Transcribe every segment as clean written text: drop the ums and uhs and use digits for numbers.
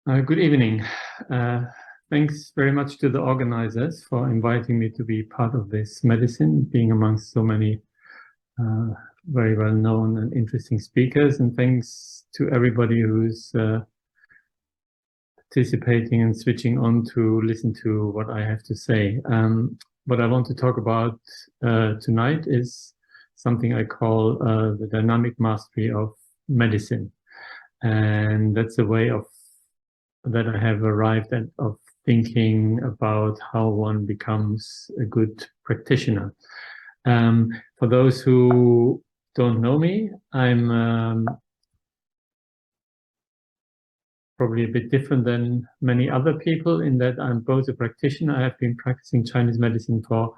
Good evening. Thanks very much to the organizers for inviting me to be part of this medicine, being amongst so many very well-known and interesting speakers. And thanks to everybody who's participating and switching on to listen to what I have to say. What I want to talk about tonight is something I call the dynamic mastery of medicine. And that's a way of that I have arrived at of thinking about how one becomes a good practitioner. For those who don't know me, I'm probably a bit different than many other people in that I'm both a practitioner. I have been practicing Chinese medicine for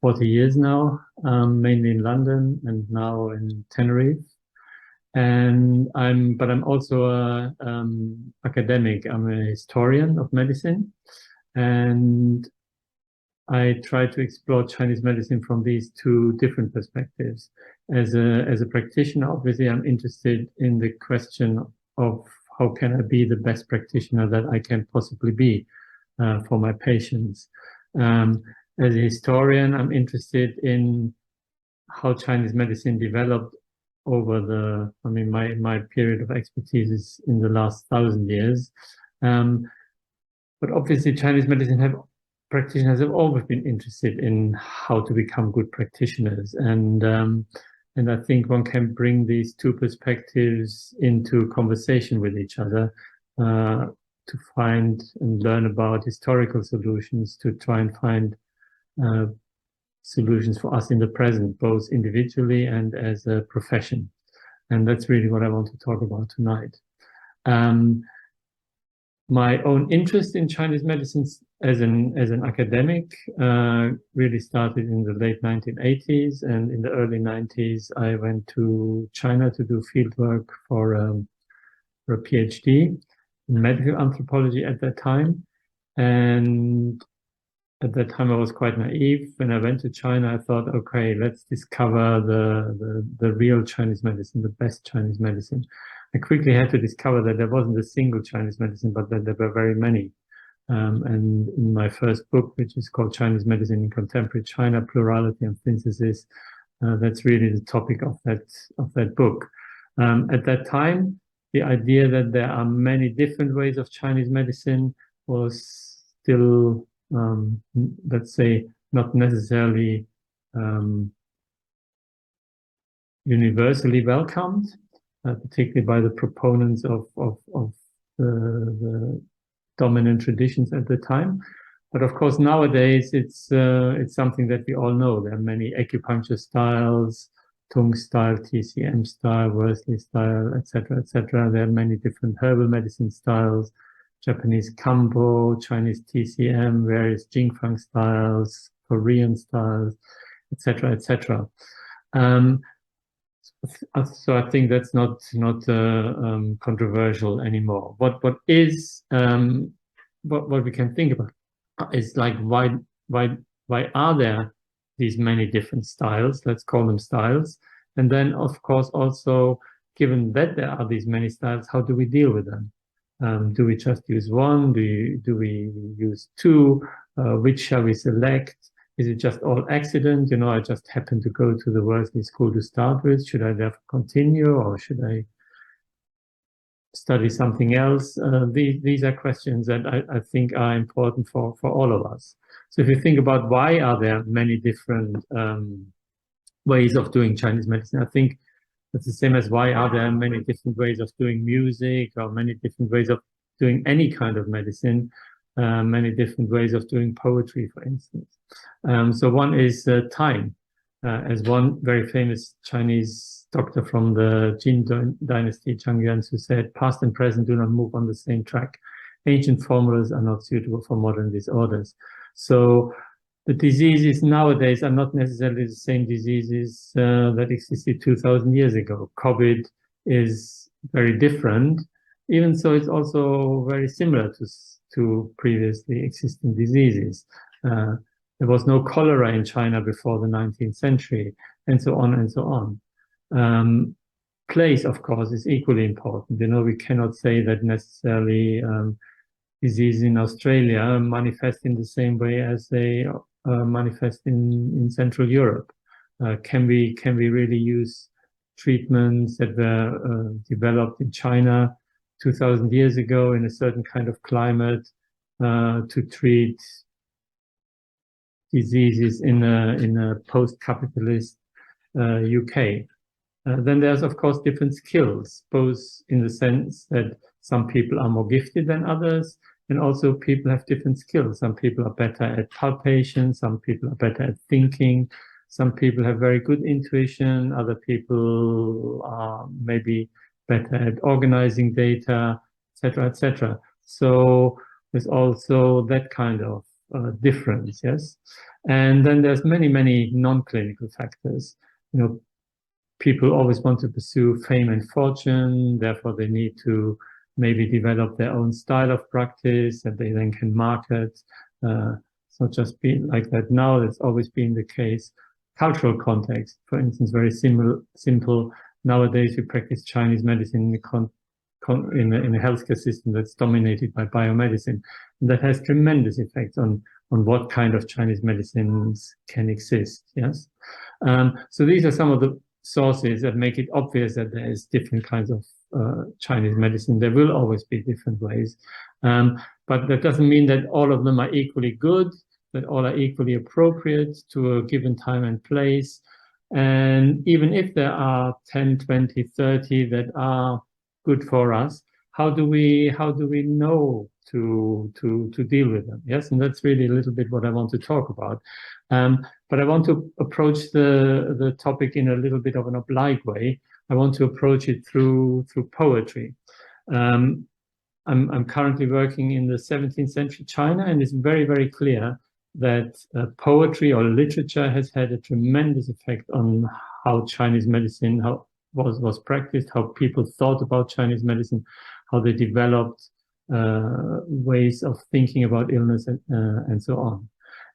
40 years now, mainly in London and now in Tenerife. And I'm also a academic. I'm a historian of medicine, and I try to explore Chinese medicine from these two different perspectives. As a practitioner, obviously, I'm interested in the question of how can I be the best practitioner that I can possibly be for my patients. As a historian, I'm interested in how Chinese medicine developed over my period of expertise is in the last 1,000 years. But obviously Chinese medicine practitioners have always been interested in how to become good practitioners. And I think one can bring these two perspectives into conversation with each other to find and learn about historical solutions, to try and find solutions for us in the present, both individually and as a profession. And that's really what I want to talk about tonight. My own interest in Chinese medicine as an academic really started in the late 1980s, and in the early 90s I went to China to do fieldwork for a PhD in medical anthropology at that time. And at that time, I was quite naive. When I went to China, I thought, okay, let's discover the real Chinese medicine, the best Chinese medicine. I quickly had to discover that there wasn't a single Chinese medicine, but that there were very many. And in my first book, which is called Chinese Medicine in Contemporary China, Plurality and Synthesis, that's really the topic of that book. At that time, the idea that there are many different ways of Chinese medicine was still let's say, not necessarily universally welcomed, particularly by the proponents of the dominant traditions at the time. But of course, nowadays it's something that we all know. There are many acupuncture styles, Tung style, TCM style, Worsley style, etc., etc. There are many different herbal medicine styles. Japanese Kambo, Chinese TCM, various Jingfang styles, Korean styles, etc., etc. So I think that's not controversial anymore. What we can think about is like why are there these many different styles? Let's call them styles. And then of course also, given that there are these many styles, how do we deal with them? Do we just use one? Do we use two? Which shall we select? Is it just all accident? You know, I just happened to go to the Worsley school to start with. Should I therefore continue, or should I study something else? These are questions that I think are important for all of us. So if you think about why are there many different ways of doing Chinese medicine, I think it's the same as why are there many different ways of doing music, or many different ways of doing any kind of medicine, many different ways of doing poetry, for instance. So one is time. As one very famous Chinese doctor from the Jin dynasty, Zhang Yuansu, said, past and present do not move on the same track. Ancient formulas are not suitable for modern disorders. So the diseases nowadays are not necessarily the same diseases that existed 2,000 years ago. COVID is very different. Even so, it's also very similar to previously existing diseases. There was no cholera in China before the 19th century, and so on and so on. place, of course, is equally important. You know, we cannot say that necessarily diseases in Australia manifest in the same way as they manifest in Central Europe. Can we really use treatments that were developed in China 2,000 years ago in a certain kind of climate to treat diseases in a post-capitalist UK? Then there's, of course, different skills, both in the sense that some people are more gifted than others, and also people have different skills. Some people are better at palpation, some people are better at thinking, some people have very good intuition, other people are maybe better at organizing data, etc., etc. So there's also that kind of difference, yes? And then there's many, many non-clinical factors. You know, people always want to pursue fame and fortune, therefore they need to maybe develop their own style of practice that they then can market. It's not just been like that now, that's always been the case. Cultural context, for instance, very simple. Nowadays, we practice Chinese medicine in a healthcare system that's dominated by biomedicine. And that has tremendous effects on what kind of Chinese medicines can exist, yes? So these are some of the sources that make it obvious that there is different kinds of Chinese medicine. There will always be different ways. But that doesn't mean that all of them are equally good, that all are equally appropriate to a given time and place. And even if there are 10, 20, 30 that are good for us, how do we know to deal with them? Yes, and that's really a little bit what I want to talk about. But I want to approach the topic in a little bit of an oblique way. I want to approach it through poetry. I'm currently working in the 17th century China, and it's very, very clear that poetry or literature has had a tremendous effect on how Chinese medicine was practiced, how people thought about Chinese medicine, how they developed ways of thinking about illness and so on.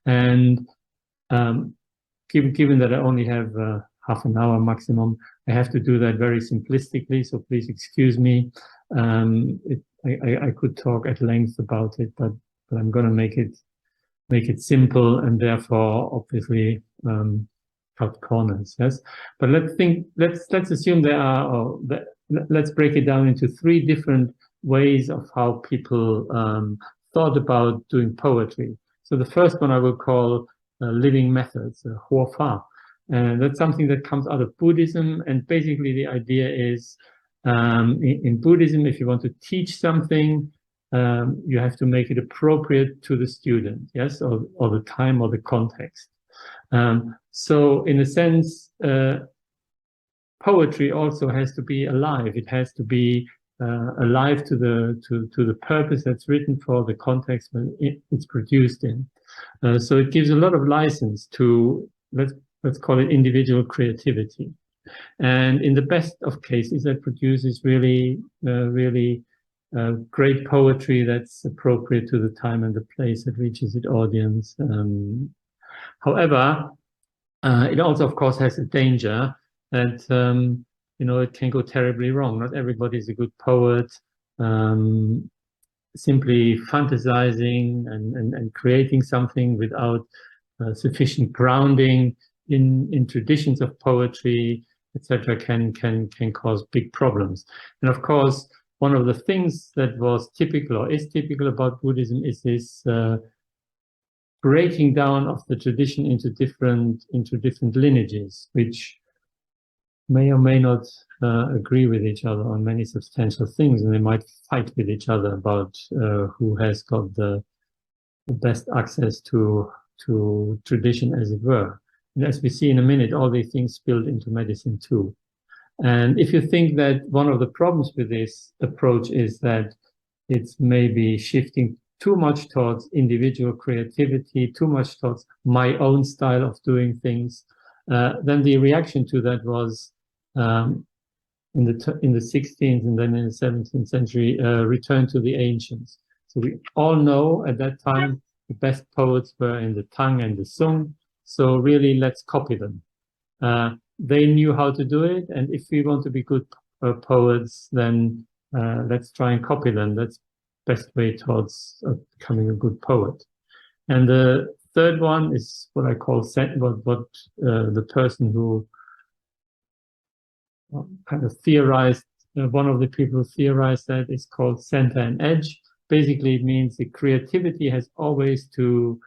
And given that I only have half an hour maximum, I have to do that very simplistically, so please excuse me. I could talk at length about it, but I'm going to make it simple and therefore obviously cut corners. Yes, but let's assume there are. Let's break it down into three different ways of how people thought about doing poetry. So the first one I will call living methods, huofa. And that's something that comes out of Buddhism. And basically the idea is in Buddhism, if you want to teach something, you have to make it appropriate to the student, yes, or the time or the context. So in a sense, poetry also has to be alive. It has to be alive to the purpose that's written for, the context when it's produced in. So it gives a lot of license to, let's call it individual creativity. And in the best of cases, that produces really great poetry that's appropriate to the time and the place that reaches its audience. However, it also, of course, has a danger that, you know, it can go terribly wrong. Not everybody is a good poet. Simply fantasizing and creating something without sufficient grounding in traditions of poetry, etc., can cause big problems. And of course, one of the things that was typical or is typical about Buddhism is this breaking down of the tradition into different lineages, which may or may not agree with each other on many substantial things, and they might fight with each other about who has got the best access to tradition, as it were. And as we see in a minute, all these things spilled into medicine too. And if you think that one of the problems with this approach is that it's maybe shifting too much towards individual creativity, too much towards my own style of doing things, then the reaction to that was in the 16th and then in the 17th century, return to the ancients. So we all know at that time the best poets were in the Tang and the Song. So really, let's copy them. they knew how to do it, and if we want to be good poets, then let's try and copy them. That's best way towards becoming a good poet. And the third one is what I call the person who kind of theorized, one of the people who theorized that is called center and edge. Basically, it means the creativity has always to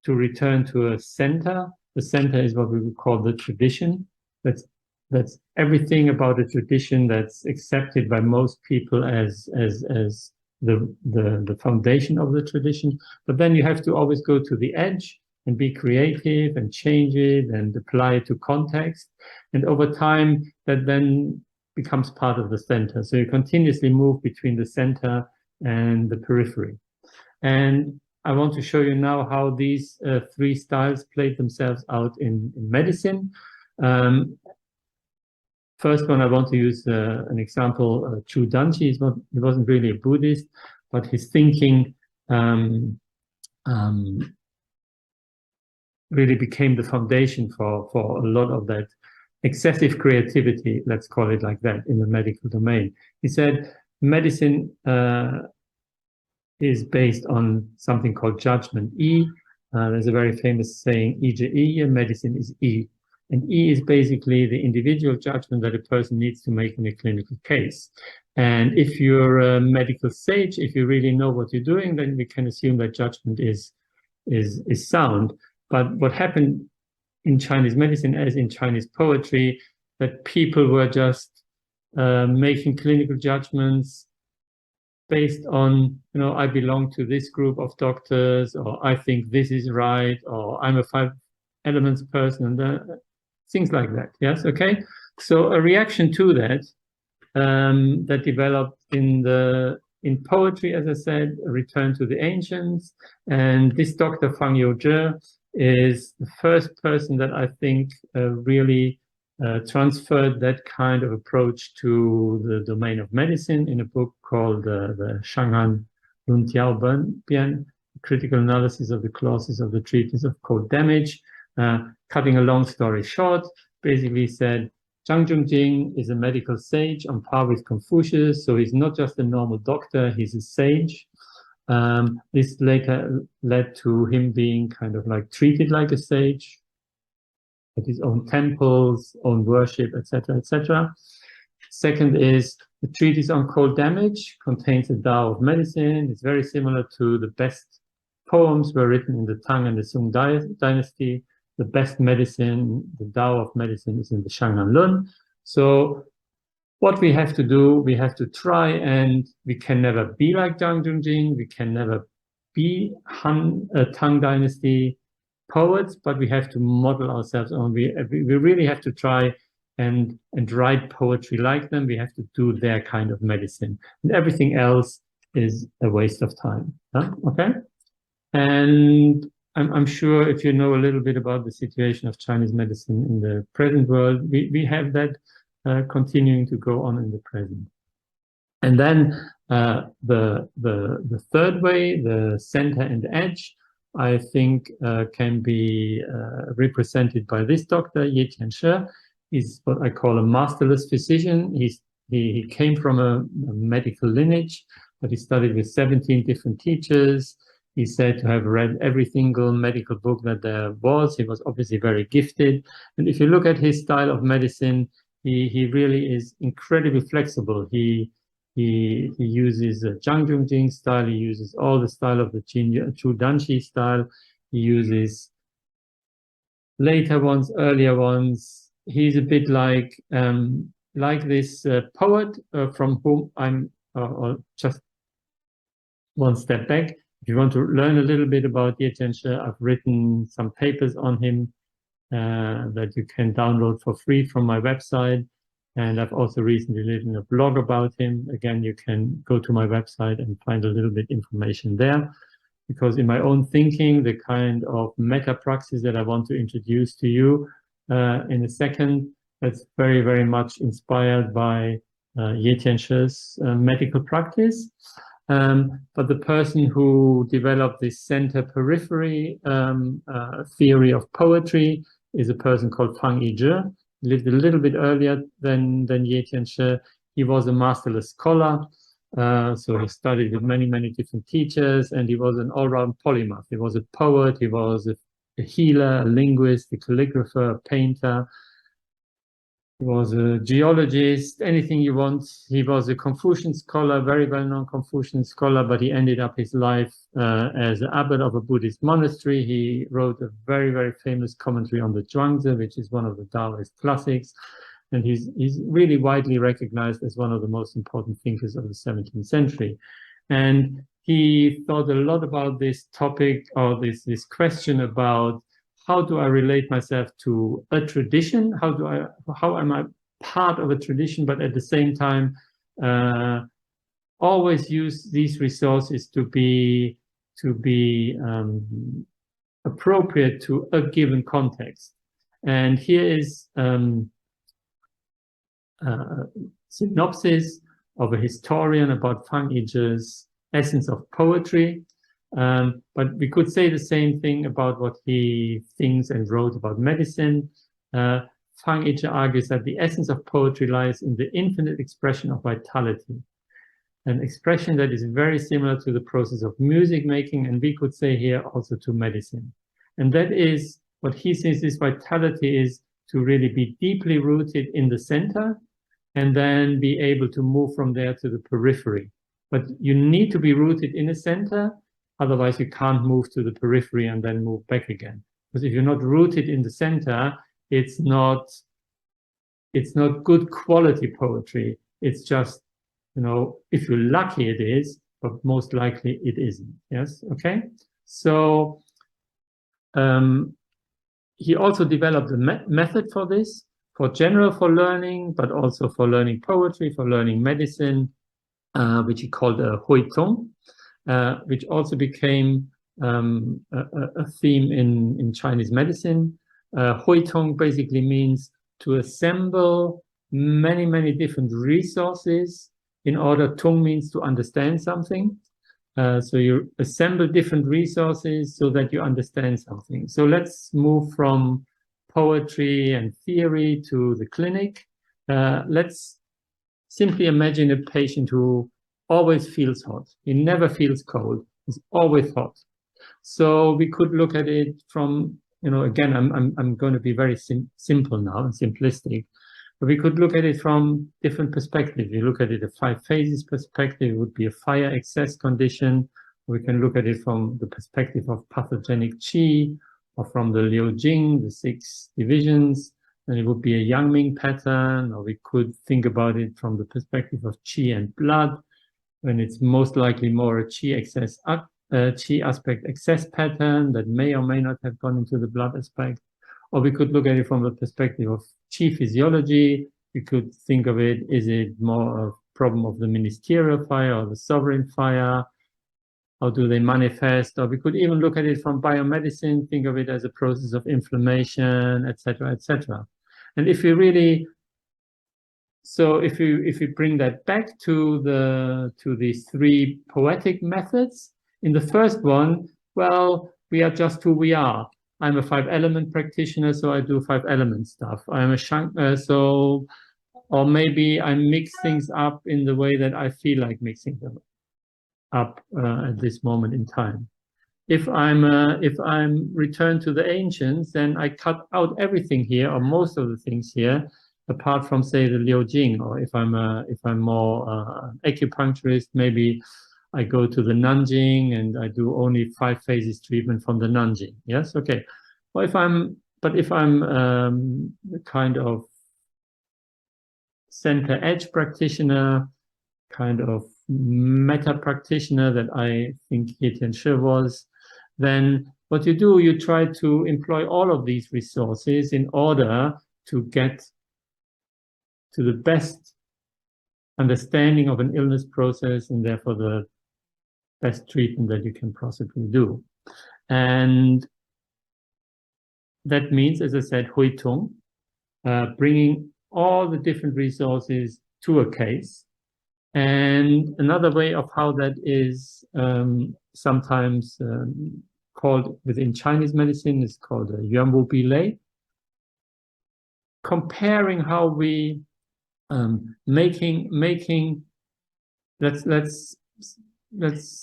return to a center. The center is what we would call the tradition. That's everything about a tradition that's accepted by most people as the foundation of the tradition. But then you have to always go to the edge and be creative and change it and apply it to context. And over time, that then becomes part of the center. So you continuously move between the center and the periphery. And I want to show you now how these three styles played themselves out in medicine. First one, I want to use an example. Chu Danchi, he wasn't really a Buddhist, but his thinking really became the foundation for a lot of that excessive creativity, let's call it like that, in the medical domain. He said medicine is based on something called judgment, Yi. There's a very famous saying, Yi, medicine is Yi. And E is basically the individual judgment that a person needs to make in a clinical case. And if you're a medical sage, if you really know what you're doing, then we can assume that judgment is sound. But what happened in Chinese medicine, as in Chinese poetry, that people were just making clinical judgments based on, I belong to this group of doctors, or I think this is right, or I'm a 5 elements person, and things like that. Yes, okay. So a reaction to that that developed in poetry, as I said, a return to the ancients. And this Dr. Fang Youzhi is the first person that I think really transferred that kind of approach to the domain of medicine in a book called the Shanghan Luntiao Bian, Critical Analysis of the Clauses of the Treatise of Cold Damage. Cutting a long story short, basically said Zhang Zhongjing is a medical sage on par with Confucius, so he's not just a normal doctor, he's a sage. This later led to him being kind of like treated like a sage, at his own temples, own worship, etc., etc. Second is the treatise on cold damage contains the Tao of medicine. It's very similar to the best poems were written in the Tang and the Sung dynasty. The best medicine, the Tao of medicine, is in the Shangnan Lun. So what we have to do, we have to try, and we can never be like Zhang Zhongjing, we can never be Tang dynasty poets, but we have to model ourselves on. We really have to try and write poetry like them. We have to do their kind of medicine. And everything else is a waste of time. Huh? Okay? And I'm sure if you know a little bit about the situation of Chinese medicine in the present world, we have that continuing to go on in the present. And then the third way, the center and edge, I think can be represented by this doctor, Ye Tianshi. He's what I call a masterless physician. He came from a medical lineage, but he studied with 17 different teachers. He's said to have read every single medical book that there was. He was obviously very gifted. And if you look at his style of medicine, he really is incredibly flexible. He uses a Zhang Zhongjing style. He uses all the style of the Chu Danchi style. He uses later ones, earlier ones. He's a bit like this poet from whom I'm just one step back. If you want to learn a little bit about Ye Tianshi, I've written some papers on him that you can download for free from my website. And I've also recently written a blog about him. Again, you can go to my website and find a little bit information there. Because in my own thinking, the kind of meta praxis that I want to introduce to you in a second, that's very, very much inspired by Ye Tianshi's medical practice. But the person who developed this center periphery theory of poetry is a person called Fang Yizhi. lived a little bit earlier than Ye Tianshi. He was a masterless scholar, so he studied with many, many different teachers, and he was an all-round polymath. He was a poet, he was a healer, a linguist, a calligrapher, a painter. He was a geologist, anything you want. He was a Confucian scholar, very well-known Confucian scholar, but he ended up his life as an abbot of a Buddhist monastery. He wrote a very, very famous commentary on the Zhuangzi, which is one of the Taoist classics. And he's really widely recognized as one of the most important thinkers of the 17th century. And he thought a lot about this topic, or this question about how do I relate myself to a tradition? How am I part of a tradition, but at the same time, always use these resources to be appropriate to a given context. And here is synopsis of a historian about Fang Yiche's essence of poetry. But we could say the same thing about what he thinks and wrote about medicine. Fang Yiche argues that the essence of poetry lies in the infinite expression of vitality, an expression that is very similar to the process of music making, and we could say here also to medicine. And that is what he says, this vitality is to really be deeply rooted in the center and then be able to move from there to the periphery. But you need to be rooted in the center, otherwise you can't move to the periphery and then move back again. Because if you're not rooted in the center, it's not good quality poetry. It's just, you know, if you're lucky it is, but most likely it isn't. Yes, okay? So he also developed a method for this, for learning, but also for learning poetry, for learning medicine, which he called huitong, which also became a theme in Chinese medicine. Huitong basically means to assemble many, many different resources in order. Tung means to understand something. So you assemble different resources so that you understand something. So let's move from poetry and theory to the clinic. Let's simply imagine a patient who always feels hot. He never feels cold. He's always hot. So we could look at it from, you know, again, I'm going to be very simple now and simplistic, but we could look at it from different perspectives. You look at it a 5 phases perspective, it would be a fire excess condition. We can look at it from the perspective of pathogenic qi, or from the Liu Jing, the 6 divisions, and it would be a Yang-Ming pattern, or we could think about it from the perspective of qi and blood, when it's most likely more a qi aspect excess pattern that may or may not have gone into the blood aspect. Or we could look at it from the perspective of qi physiology. We could think of it, is it more a problem of the ministerial fire or the sovereign fire? How do they manifest? Or we could even look at it from biomedicine, think of it as a process of inflammation, etc., etc. And if you really, so if you bring that back to these 3 poetic methods, in the first one, well, we are just who we are. I'm a 5-element practitioner, so I do 5-element stuff. I'm a or maybe I mix things up in the way that I feel like mixing them up at this moment in time. If I'm returned to the ancients, then I cut out everything here, or most of the things here, apart from, say, the Liu Jing. Or if I'm more acupuncturist, maybe I go to the Nanjing and I do only 5 phases treatment from the Nanjing. Yes, okay. Well, if I'm kind of center edge practitioner, kind of meta practitioner that I think Ye Tianshi was, then what you do, you try to employ all of these resources in order to get to the best understanding of an illness process, and therefore the best treatment that you can possibly do. And that means, as I said, huitong, bringing all the different resources to a case. And another way of how that is sometimes called within Chinese medicine is called a yuanwu bilei, comparing how we let's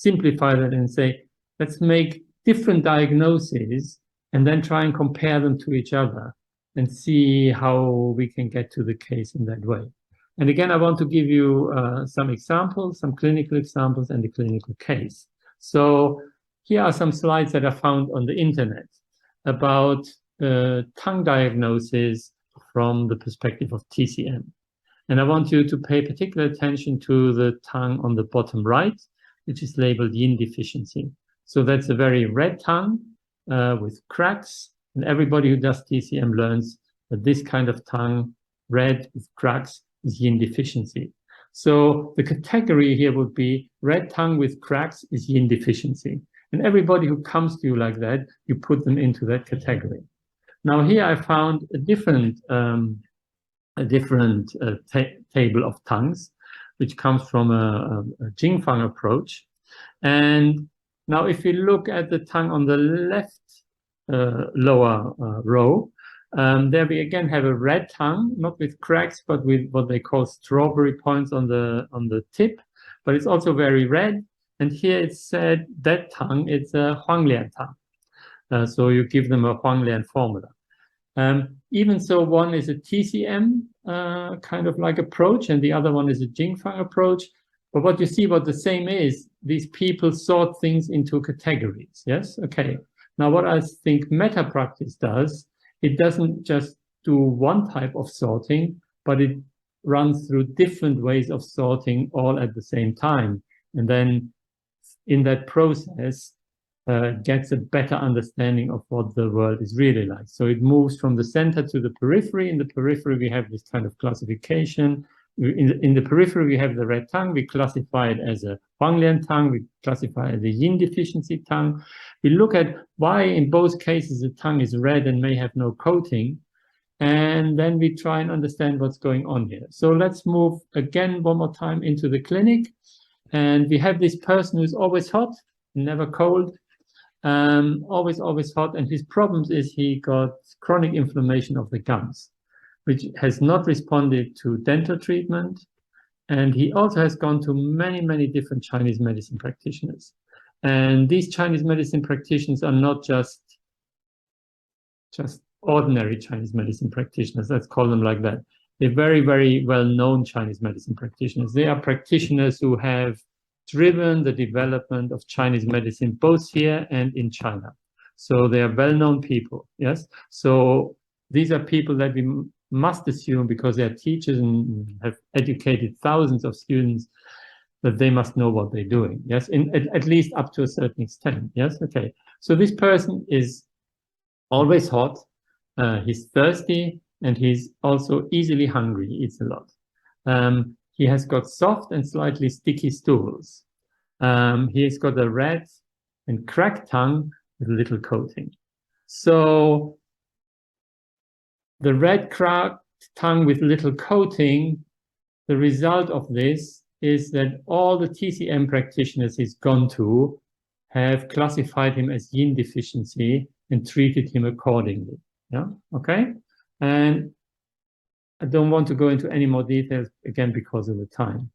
simplify that and say, let's make different diagnoses and then try and compare them to each other and see how we can get to the case in that way. And again, I want to give you some examples, some clinical examples and the clinical case. So here are some slides that I found on the internet about tongue diagnosis from the perspective of TCM. And I want you to pay particular attention to the tongue on the bottom right, which is labeled yin deficiency. So that's a very red tongue with cracks. And everybody who does TCM learns that this kind of tongue, red with cracks, is yin deficiency. So the category here would be red tongue with cracks is yin deficiency. And everybody who comes to you like that, you put them into that category. Now here I found a different table of tongues, which comes from a Jingfang approach. And now if you look at the tongue on the left lower row, there we again have a red tongue, not with cracks, but with what they call strawberry points on the tip, but it's also very red. And here it said that tongue, it's a Huanglian tongue. So you give them a Huanglian formula. Even so, one is a TCM kind of like approach, and the other one is a Jingfang approach. But what you see, what the same is, these people sort things into categories. Yes, okay. Now, what I think meta practice does, it doesn't just do one type of sorting, but it runs through different ways of sorting all at the same time. And then in that process, gets a better understanding of what the world is really like. So it moves from the center to the periphery. In the periphery, we have this kind of classification. In the periphery, we have the red tongue. We classify it as a Huanglian tongue. We classify it as a yin deficiency tongue. We look at why in both cases the tongue is red and may have no coating. And then we try and understand what's going on here. So let's move again one more time into the clinic. And we have this person who's always hot, never cold. Always hot, and his problems is he got chronic inflammation of the gums, which has not responded to dental treatment, and he also has gone to many different Chinese medicine practitioners. And these Chinese medicine practitioners are not just ordinary Chinese medicine practitioners, let's call them like that. They're very well-known Chinese medicine practitioners. They are practitioners who have driven the development of Chinese medicine, both here and in China. So they are well-known people, yes? So these are people that we must assume, because they are teachers and have educated thousands of students, that they must know what they're doing, yes? At least up to a certain extent, yes? Okay, so this person is always hot, he's thirsty, and he's also easily hungry, he eats a lot. He has got soft and slightly sticky stools. He has got a red and cracked tongue with a little coating. So the red cracked tongue with little coating, the result of this is that all the TCM practitioners he's gone to have classified him as yin deficiency and treated him accordingly. Yeah, okay? And I don't want to go into any more details, again, because of the time.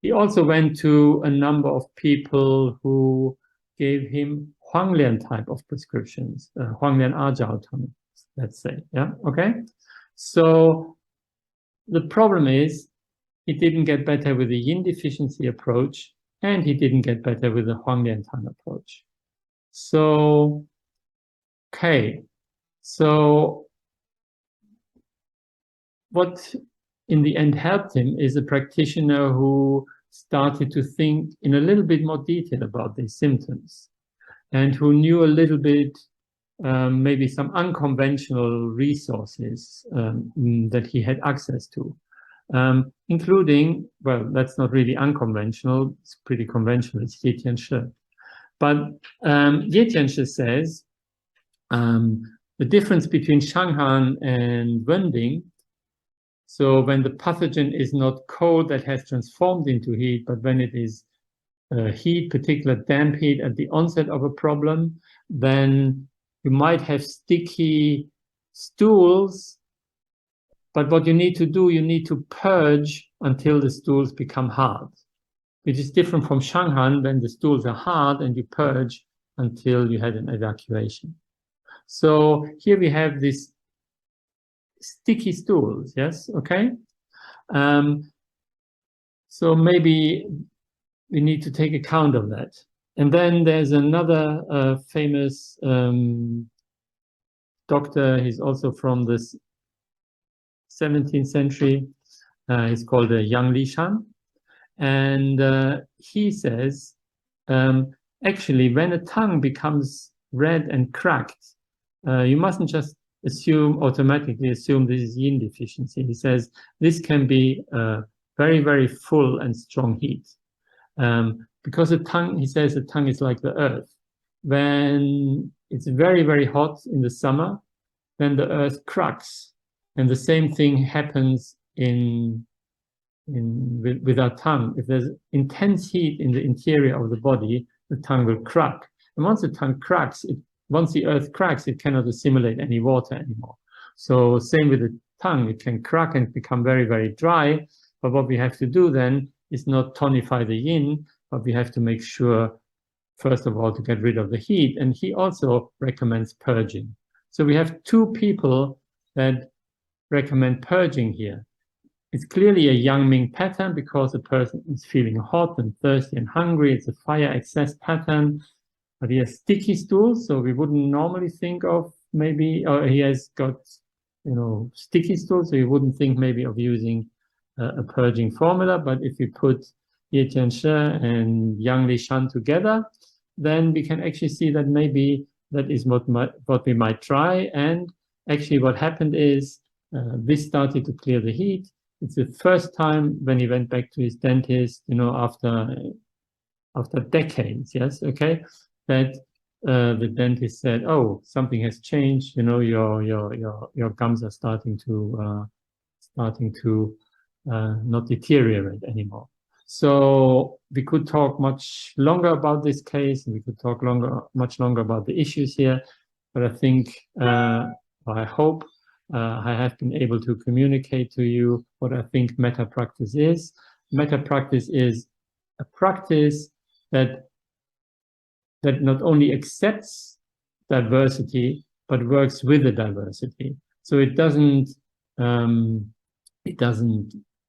He also went to a number of people who gave him Huanglian type of prescriptions, Huanglian Ajao tongue, let's say, yeah, okay? So the problem is he didn't get better with the yin deficiency approach, and he didn't get better with the Huanglian tongue approach. So, okay, so what in the end helped him is a practitioner who started to think in a little bit more detail about these symptoms, and who knew a little bit, maybe some unconventional resources that he had access to, including, well, that's not really unconventional, it's pretty conventional, it's Yixue. But Yixue says the difference between Shanghan and Wending. So when the pathogen is not cold that has transformed into heat, but when it is heat, particular damp heat at the onset of a problem, then you might have sticky stools, but what you need to do, you need to purge until the stools become hard, which is different from Shanghan, when the stools are hard and you purge until you had an evacuation. So here we have these sticky stools, yes, okay? So maybe we need to take account of that. And then there's another famous doctor, he's also from the 17th century, he's called Yang Lishan. And he says, actually, when a tongue becomes red and cracked, you mustn't just automatically assume this is yin deficiency. He says this can be very, very full and strong heat. Because the tongue, he says the tongue is like the earth. When it's very, very hot in the summer, then the earth cracks. And the same thing happens with our tongue. If there's intense heat in the interior of the body, the tongue will crack. And once the tongue cracks, once the earth cracks, it cannot assimilate any water anymore. So same with the tongue, it can crack and become very, very dry. But what we have to do then is not tonify the yin, but we have to make sure, first of all, to get rid of the heat. And he also recommends purging. So we have two people that recommend purging here. It's clearly a Yang Ming pattern because the person is feeling hot and thirsty and hungry. It's a fire excess pattern. But he has sticky stools, so we wouldn't normally think of maybe, or he has got, sticky stools, so you wouldn't think maybe of using a purging formula. But if we put Ye Tianshi and Yang Lishan together, then we can actually see that maybe that is what we might try. And actually what happened is this started to clear the heat. It's the first time when he went back to his dentist, after decades, yes, okay, that the dentist said, "Oh, something has changed. Your gums are starting to not deteriorate anymore." So we could talk much longer about this case, and we could talk much longer about the issues here. But I think, I hope, I have been able to communicate to you what I think metta practice is. Metta practice is a practice that not only accepts diversity, but works with the diversity. So it doesn't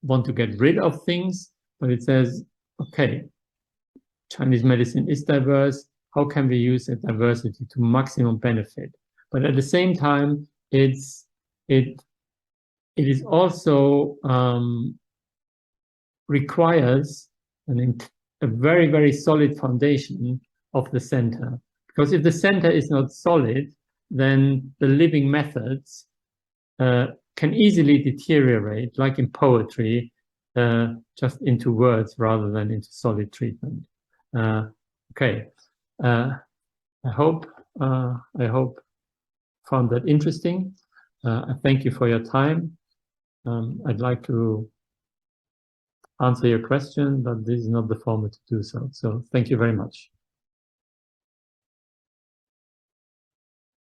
want to get rid of things, but it says, okay, Chinese medicine is diverse. How can we use that diversity to maximum benefit? But at the same time, it is also requires a very, very solid foundation of the center. Because if the center is not solid, then the living methods can easily deteriorate, like in poetry, just into words rather than into solid treatment. Okay, I hope found that interesting. I thank you for your time. I'd like to answer your question, but this is not the format to do so. So thank you very much.